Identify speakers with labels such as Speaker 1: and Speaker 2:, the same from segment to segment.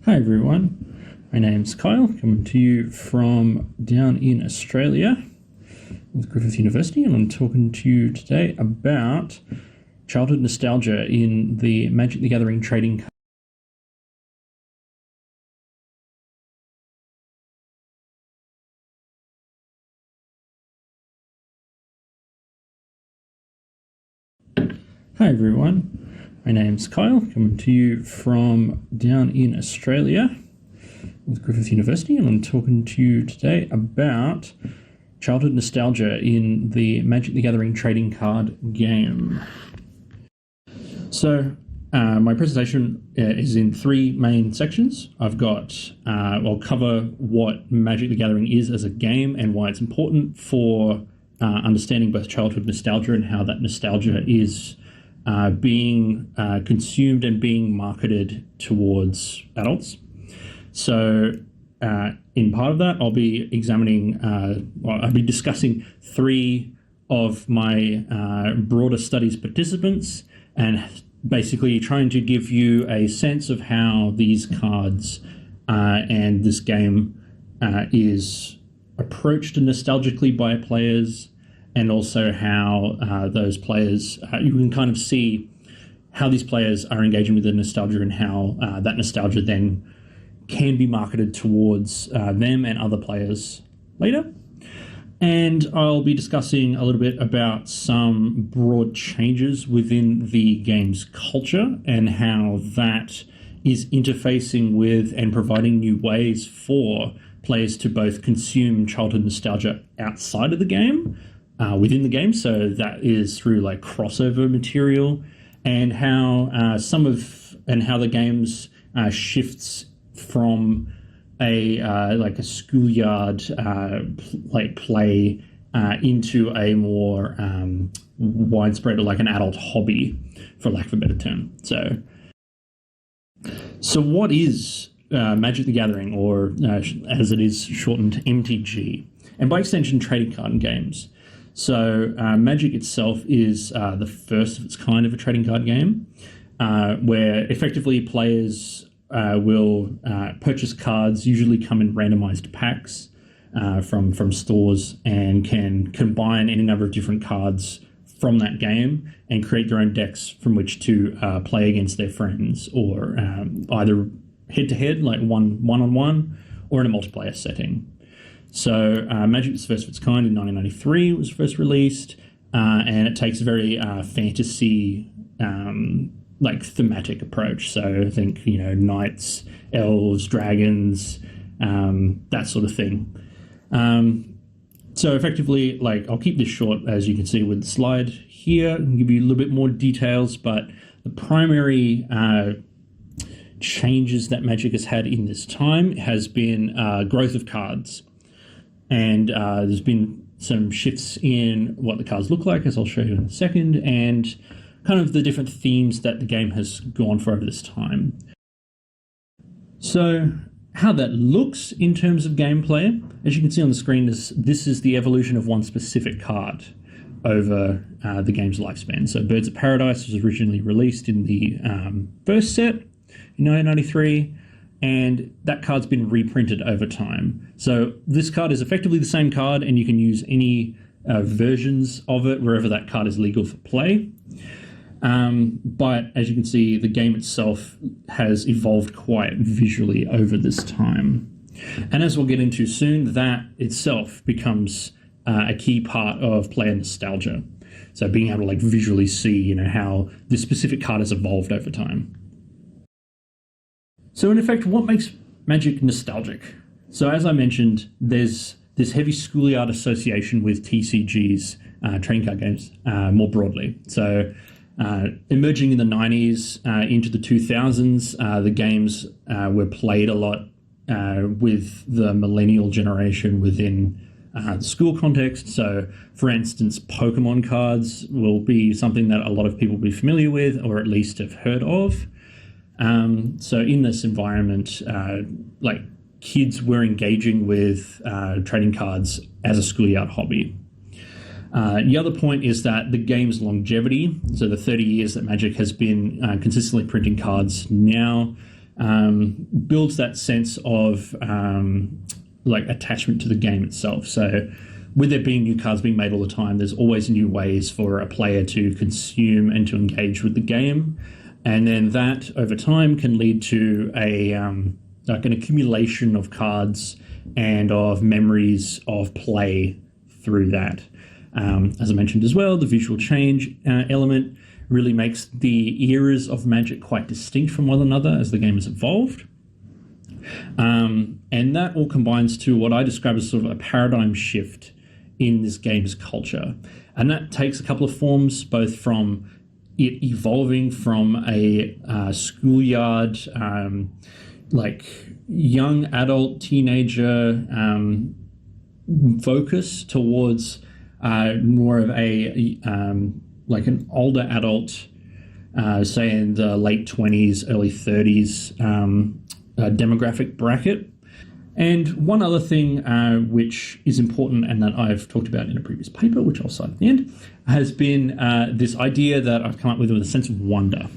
Speaker 1: Hi everyone, my name's Kyle, coming to you from down in Australia with Griffith University, and I'm talking to you today about childhood nostalgia in the Magic the Gathering trading card. Hi everyone, my name's Kyle, coming to you from down in Australia with Griffith University, and I'm talking to you today about childhood nostalgia in the Magic the Gathering trading card game. So my presentation is in three main sections. I'll cover what Magic the Gathering is as a game and why it's important for understanding both childhood nostalgia and how that nostalgia is being consumed and being marketed towards adults. So in part of that, I'll be discussing three of my broader studies participants and basically trying to give you a sense of how these cards and this game is approached nostalgically by players, and also how those players, you can kind of see how these players are engaging with the nostalgia and how that nostalgia then can be marketed towards them and other players later. And I'll be discussing a little bit about some broad changes within the game's culture and how that is interfacing with and providing new ways for players to both consume childhood nostalgia outside of the game, within the game. So that is through like crossover material, and how how the game's shifts from a schoolyard play into a more widespread, like an adult hobby, for lack of a better term. So what is Magic the Gathering, or as it is shortened, MTG, and by extension trading card games? So Magic itself is the first of its kind of a trading card game, where effectively players will purchase cards, usually come in randomized packs from stores, and can combine any number of different cards from that game and create their own decks from which to play against their friends, or either head-to-head, like one-on-one, or in a multiplayer setting. So Magic was first of its kind in 1993. It was first released, and it takes a very fantasy thematic approach. So I think, knights, elves, dragons, that sort of thing. So effectively, I'll keep this short, as you can see with the slide here, and give you a little bit more details, but the primary changes that Magic has had in this time has been growth of cards. And there's been some shifts in what the cards look like, as I'll show you in a second, and kind of the different themes that the game has gone for over this time. So how that looks in terms of gameplay, as you can see on the screen, this is the evolution of one specific card over the game's lifespan. So Birds of Paradise was originally released in the first set in 1993, and that card's been reprinted over time. So this card is effectively the same card, and you can use any versions of it wherever that card is legal for play. But as you can see, the game itself has evolved quite visually over this time. And as we'll get into soon, that itself becomes a key part of player nostalgia. So being able to visually see, how this specific card has evolved over time. So in effect, what makes Magic nostalgic? So as I mentioned, there's this heavy schoolyard association with TCGs, trading card games, more broadly. So emerging in the 90s into the 2000s, the games were played a lot with the millennial generation within the school context. So, for instance, Pokemon cards will be something that a lot of people will be familiar with, or at least have heard of. So in this environment, kids were engaging with trading cards as a schoolyard hobby. The other point is that the game's longevity, so the 30 years that Magic has been consistently printing cards now, builds that sense of like attachment to the game itself. So with there being new cards being made all the time, there's always new ways for a player to consume and to engage with the game. And then that over time can lead to a like an accumulation of cards and of memories of play through that. As I mentioned as well, the visual change element really makes the eras of Magic quite distinct from one another as the game has evolved. And that all combines to what I describe as sort of a paradigm shift in this game's culture. And that takes a couple of forms, both from it evolving from a schoolyard, like young adult, teenager focus towards more of a like an older adult, say in the late 20s, early 30s demographic bracket. And one other thing which is important and that I've talked about in a previous paper, which I'll cite at the end, has been this idea that I've come up with a sense of wonder.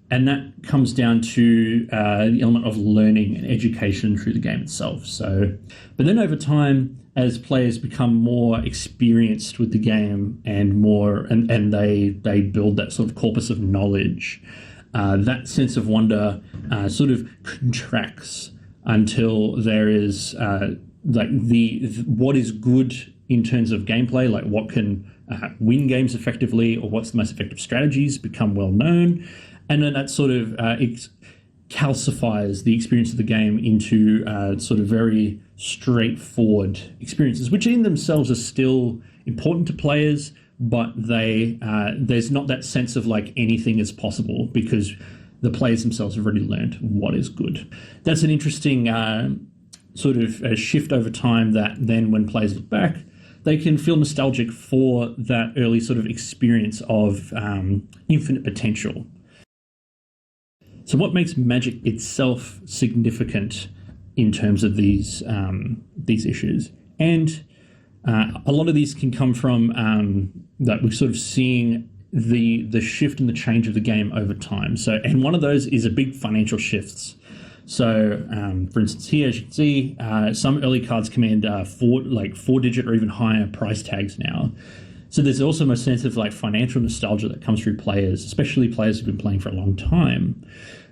Speaker 1: And that comes down to the element of learning and education through the game itself. So, but then over time, as players become more experienced with the game and more, and they build that sort of corpus of knowledge, that sense of wonder sort of contracts until there is like what is good in terms of gameplay, like what can win games effectively, or what's the most effective strategies become well known, and then that sort of calcifies the experience of the game into sort of very straightforward experiences, which in themselves are still important to players, but there's not that sense of like anything is possible because the players themselves have already learned what is good. That's an interesting sort of a shift over time that then when players look back, they can feel nostalgic for that early sort of experience of infinite potential. So what makes Magic itself significant in terms of these issues? And a lot of these can come from that we're sort of seeing the shift and the change of the game over time. So, and one of those is a big financial shifts. So, for instance, here, as you can see, some early cards command 4-digit or even higher price tags now. So there's also a sense of like financial nostalgia that comes through players, especially players who've been playing for a long time,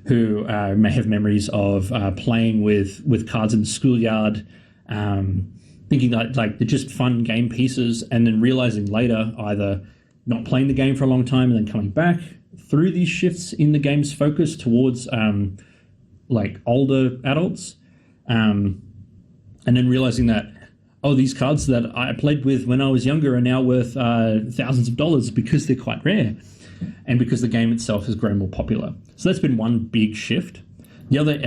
Speaker 1: who may have memories of playing with cards in the schoolyard, thinking that like they're just fun game pieces, and then realizing later either not playing the game for a long time and then coming back through these shifts in the game's focus towards like older adults, and then realizing that, oh, these cards that I played with when I was younger are now worth thousands of dollars because they're quite rare and because the game itself has grown more popular. So that's been one big shift. The other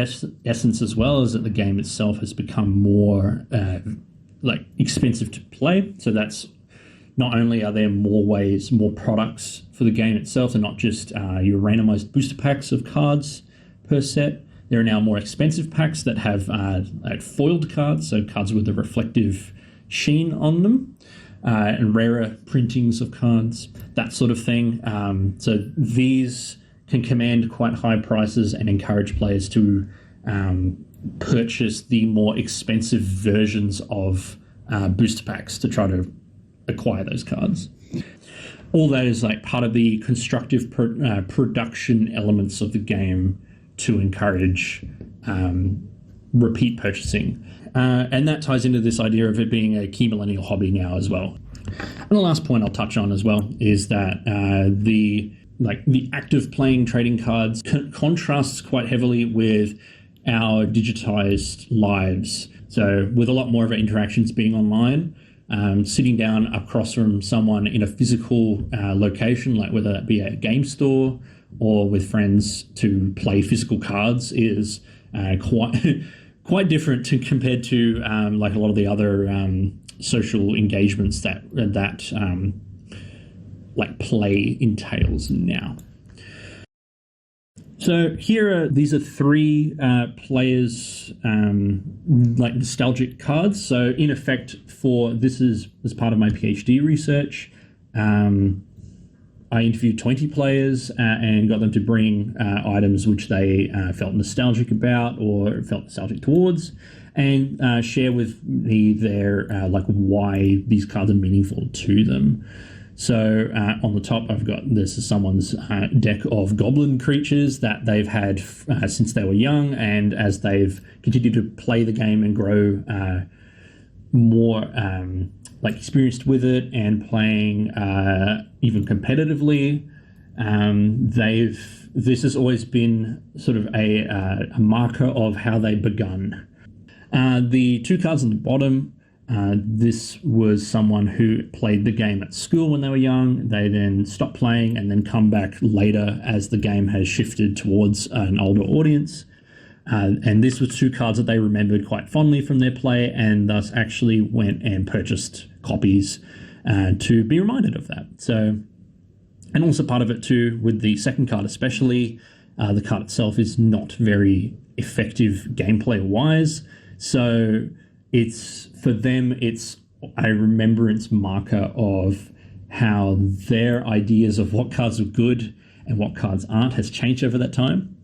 Speaker 1: essence as well is that the game itself has become more like expensive to play. So that's not only are there more ways, more products for the game itself, and not just your randomized booster packs of cards per set. There are now more expensive packs that have foiled cards, so cards with a reflective sheen on them, and rarer printings of cards, that sort of thing. So these can command quite high prices and encourage players to purchase the more expensive versions of booster packs to try to acquire those cards. All that is like part of the constructive production elements of the game to encourage repeat purchasing. And that ties into this idea of it being a key millennial hobby now as well. And the last point I'll touch on as well is that the act of playing trading cards contrasts quite heavily with our digitized lives. So with a lot more of our interactions being online, sitting down across from someone in a physical location, like whether that be a game store or with friends to play physical cards, is quite different compared to like a lot of the other social engagements that like play entails now. So these are three players like nostalgic cards. So in effect, this is as part of my PhD research. I interviewed 20 players and got them to bring items which they felt nostalgic about or felt nostalgic towards, and share with me their like why these cards are meaningful to them. So on the top, I've got this is someone's deck of goblin creatures that they've had since they were young, and as they've continued to play the game and grow more like experienced with it and playing even competitively, this has always been sort of a marker of how they begun. The two cards on the bottom. This was someone who played the game at school when they were young. They then stopped playing and then come back later as the game has shifted towards an older audience. And this was two cards that they remembered quite fondly from their play, and thus actually went and purchased copies to be reminded of that. So, and also part of it too, with the second card especially, the card itself is not very effective gameplay-wise. So it's, for them, it's a remembrance marker of how their ideas of what cards are good and what cards aren't has changed over that time.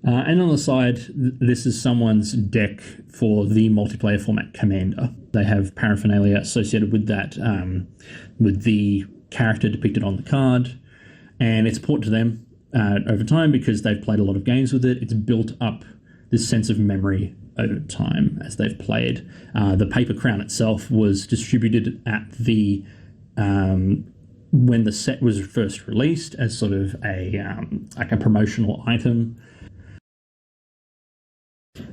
Speaker 1: And on the side, this is someone's deck for the multiplayer format Commander. They have paraphernalia associated with that, with the character depicted on the card, and it's important to them over time because they've played a lot of games with it. It's built up this sense of memory over time as they've played. The paper crown itself was distributed at the when the set was first released as sort of a like a promotional item.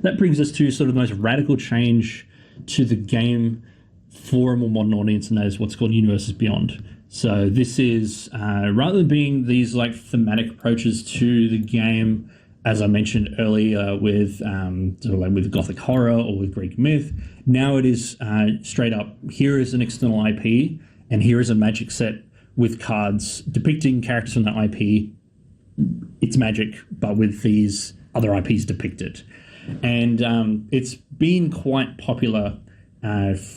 Speaker 1: That brings us to sort of the most radical change to the game for a more modern audience, and that is what's called Universes Beyond. So this is, rather than being these like thematic approaches to the game, as I mentioned earlier with sort of like with Gothic horror or with Greek myth, now it is straight up, here is an external IP, and here is a Magic set with cards depicting characters from that IP. It's Magic, but with these other IPs depicted. And it's been quite popular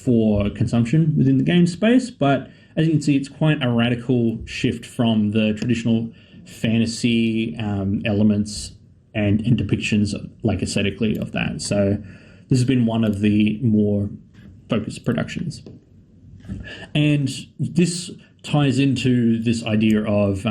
Speaker 1: for consumption within the game space, but as you can see, it's quite a radical shift from the traditional fantasy elements and depictions, like aesthetically, of that. So this has been one of the more focused productions. And this ties into this idea of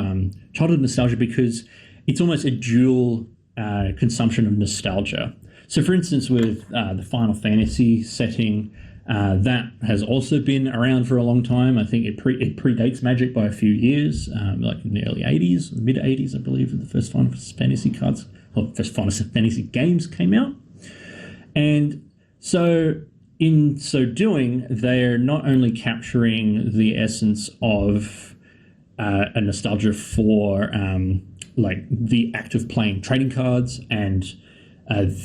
Speaker 1: childhood nostalgia because it's almost a dual consumption of nostalgia. So for instance, with the Final Fantasy setting, that has also been around for a long time. I think it predates Magic by a few years, like in the early 80s, mid 80s, I believe, when the first Final Fantasy cards, or first Final Fantasy games came out. And so in so doing, they're not only capturing the essence of a nostalgia for like the act of playing trading cards and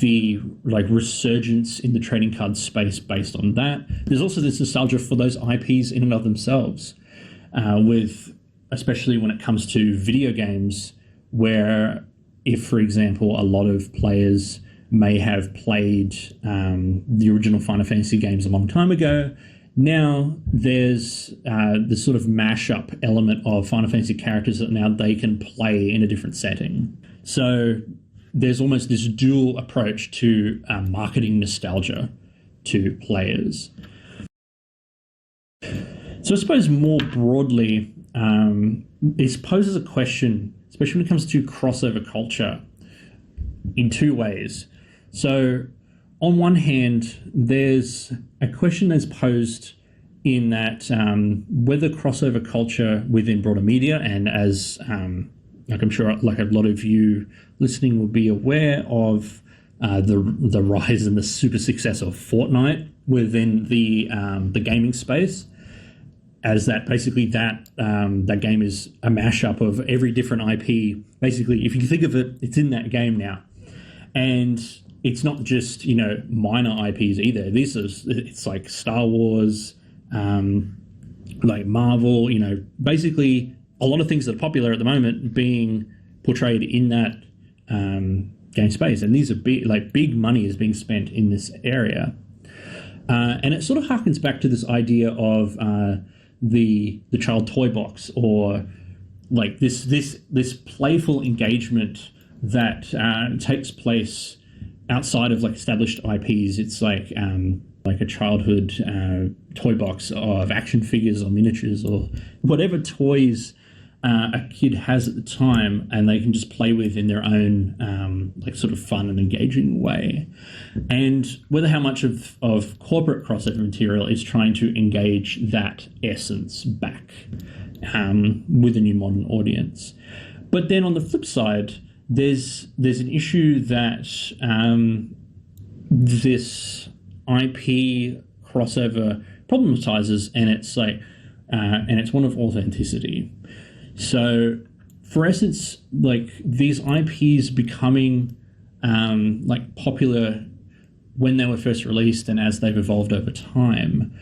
Speaker 1: the like resurgence in the trading card space based on that. There's also this nostalgia for those IPs in and of themselves, with especially when it comes to video games, where if, for example, a lot of players may have played the original Final Fantasy games a long time ago, now there's this sort of mashup element of Final Fantasy characters that now they can play in a different setting. So there's almost this dual approach to marketing nostalgia to players. So I suppose more broadly, it poses a question, especially when it comes to crossover culture, in two ways. So on one hand, there's a question that's posed in that whether crossover culture within broader media, and as like I'm sure like a lot of you listening will be aware of the rise and the super success of Fortnite within the gaming space, as that basically that game is a mashup of every different IP. Basically, if you think of it, it's in that game now. And it's not just, minor IPs either. It's like Star Wars, like Marvel, basically a lot of things that are popular at the moment being portrayed in that game space. And these are big money is being spent in this area. And it sort of harkens back to this idea of the child toy box, or like this playful engagement that takes place outside of like established IPs. It's like a childhood toy box of action figures or miniatures or whatever toys a kid has at the time, and they can just play with in their own like sort of fun and engaging way. And whether how much of corporate crossover material is trying to engage that essence back with a new modern audience. But then on the flip side, there's an issue that this IP crossover problematizes, and it's like and it's one of authenticity. So, for essence, like these IPs becoming like popular when they were first released and as they've evolved over time,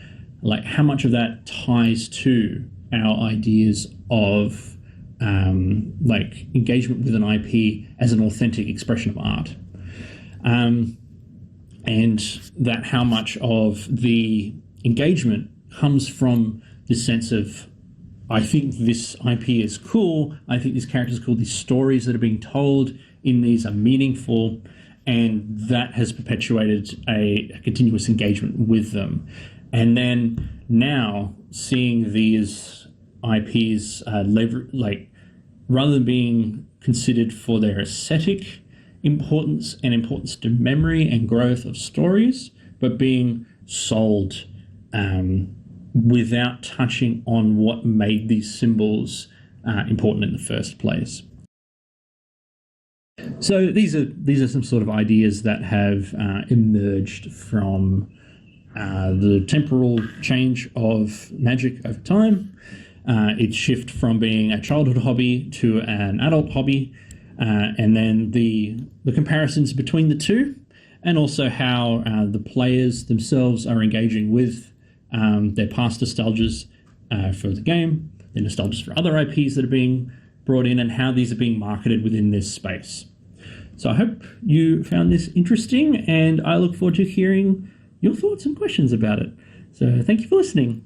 Speaker 1: like how much of that ties to our ideas of like engagement with an IP as an authentic expression of art, and that how much of the engagement comes from this sense of, I think this IP is cool, I think this character is cool, these stories that are being told in these are meaningful, and that has perpetuated a continuous engagement with them. And then now seeing these IPs like rather than being considered for their aesthetic importance and importance to memory and growth of stories, but being sold without touching on what made these symbols important in the first place. So these are some sort of ideas that have emerged from the temporal change of Magic over time. Its shift from being a childhood hobby to an adult hobby, and then the comparisons between the two, and also how the players themselves are engaging with their past nostalgias for the game, their nostalgias for other IPs that are being brought in, and how these are being marketed within this space. So I hope you found this interesting, and I look forward to hearing your thoughts and questions about it. So thank you for listening.